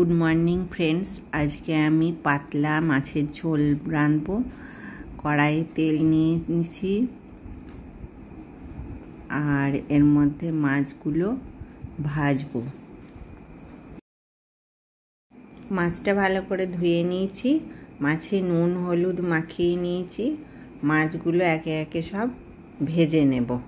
Good morning friends. आज के आमी पातला माछेर झोल रांधबो। कड़ाई तेल निये निয়েছি और एर मध्य माछगुलो भाजबो। माछटा भालो करे धुए निয়েছি, माछे नुन हलुद माखिয়ে নিয়েছি। माछगुलो एके एके सब भेजे नेब।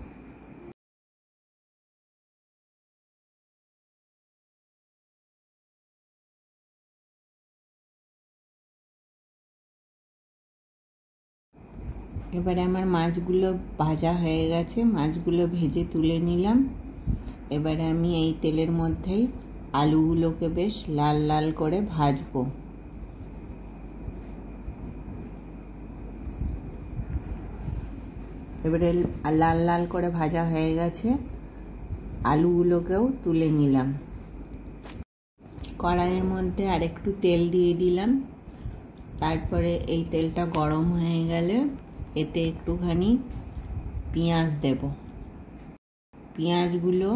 এবারে আমার মাছগুলো ভাজা হয়ে গেছে, মাছগুলো ভেজে তুলে নিলাম। এবারে আমি এই তেলের মধ্যেই আলুগুলোকে বেশ লাল লাল করে ভাজবো। এবারে লাল লাল করে ভাজা হয়ে গেছে, আলুগুলোকেও তুলে নিলাম। কড়াইয়ের মধ্যে আরেকটু তেল দিয়ে দিলাম। তারপরে এই তেলটা গরম হয়ে গেলে এতে একটুখানি পেঁয়াজ দেব। পেঁয়াজগুলো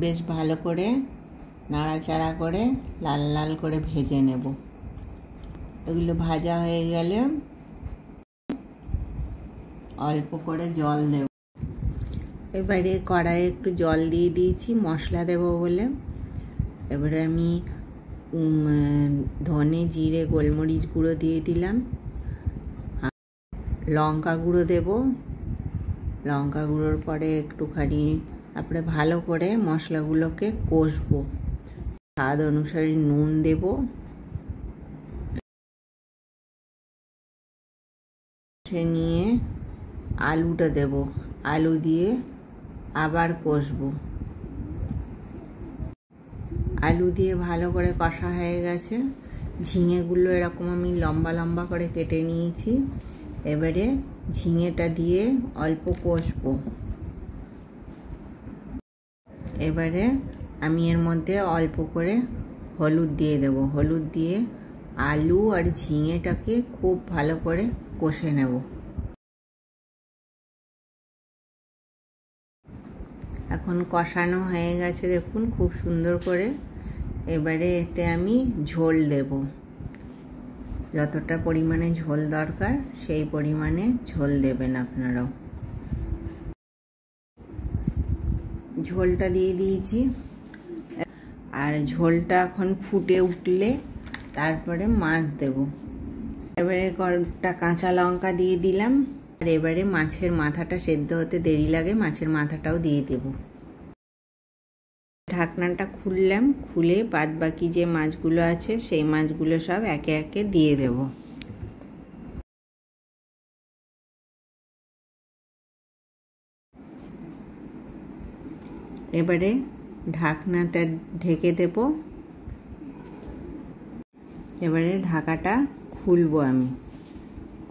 বেশ ভালো করে নাড়াচাড়া করে লাল লাল করে ভেজে নেব। এগুলো ভাজা হয়ে গেলে অল্প করে জল দেব। এবারে কড়াইয়ে একটু জল দিয়ে দিয়েছি মশলা দেব বলে। এবারে আমি ধনে জিরে গোলমরিচ গুঁড়ো দিয়ে দিলাম, লঙ্কা গুঁড়ো দেব। লঙ্কা গুঁড়োর পরে একটুখানি তারপরে ভালো করে মশলাগুলোকে কষবো। স্বাদ অনুসারে নুন দেব। নিয়ে আলুটা দেব, আলু দিয়ে আবার কষবো। আলু দিয়ে ভালো করে কষা হয়ে গেছে। ঝিঙেগুলো এরকম আমি লম্বা লম্বা করে কেটে নিয়েছি। এবারে ঝিঙেটা দিয়ে অল্প কষবো। এবারে আমি এর মধ্যে অল্প করে হলুদ দিয়ে দেব। হলুদ দিয়ে আলু আর ঝিঙেটাকে খুব ভালো করে কষে নেব। এখন কষানো হয়ে গেছে দেখুন খুব সুন্দর করে। এবারে এতে আমি ঝোল দেব। যতটা পরিমাণে ঝোল দরকার সেই পরিমাণে ঝোল দেবেন আপনারাও। ঝোলটা দিয়ে দিয়েছি আর ঝোলটা এখন ফুটে উঠলে তারপরে মাছ দেব। এবারে কয়েকটা কাঁচা লঙ্কা দিয়ে দিলাম। আর এবারে মাছের মাথাটা সেদ্ধ হতে দেরি লাগে, মাছের মাথাটাও দিয়ে দেব। ঢাকনাটা খুললাম, খুলে বাদ বাকি যে মাছগুলো আছে সেই মাছগুলো সব একে একে দিয়ে দেব। এবারে ঢাকনাটা ঢেকে দেব। এবারে ঢাকাটা খুলবো আমি।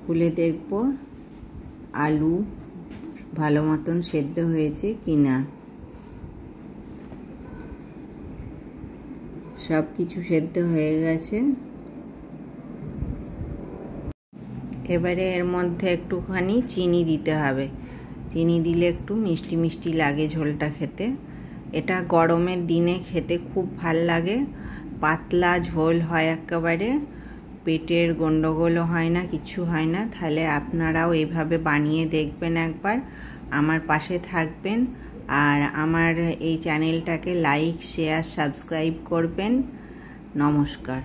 খুলে দেখব আলু ভালো মতন সেদ্ধ হয়েছে কিনা। সব কিছু সেদ্ধ হয়ে গেছে। এবারে এর মধ্যে একটুখানি চিনি দিতে হবে। চিনি দিলে একটু মিষ্টি মিষ্টি লাগে ঝোলটা খেতে। এটা গরমের দিনে খেতে খুব ভাল লাগে। পাতলা ঝোল হয় একেবারে, পেটের গন্ডগোলও হয় না, কিছু হয় না। তাহলে আপনারাও এইভাবে বানিয়ে দেখবেন একবার, আমার পাশে থাকবেন আর আমার এই চ্যানেলটাকে লাইক শেয়ার সাবস্ক্রাইব করবেন। নমস্কার।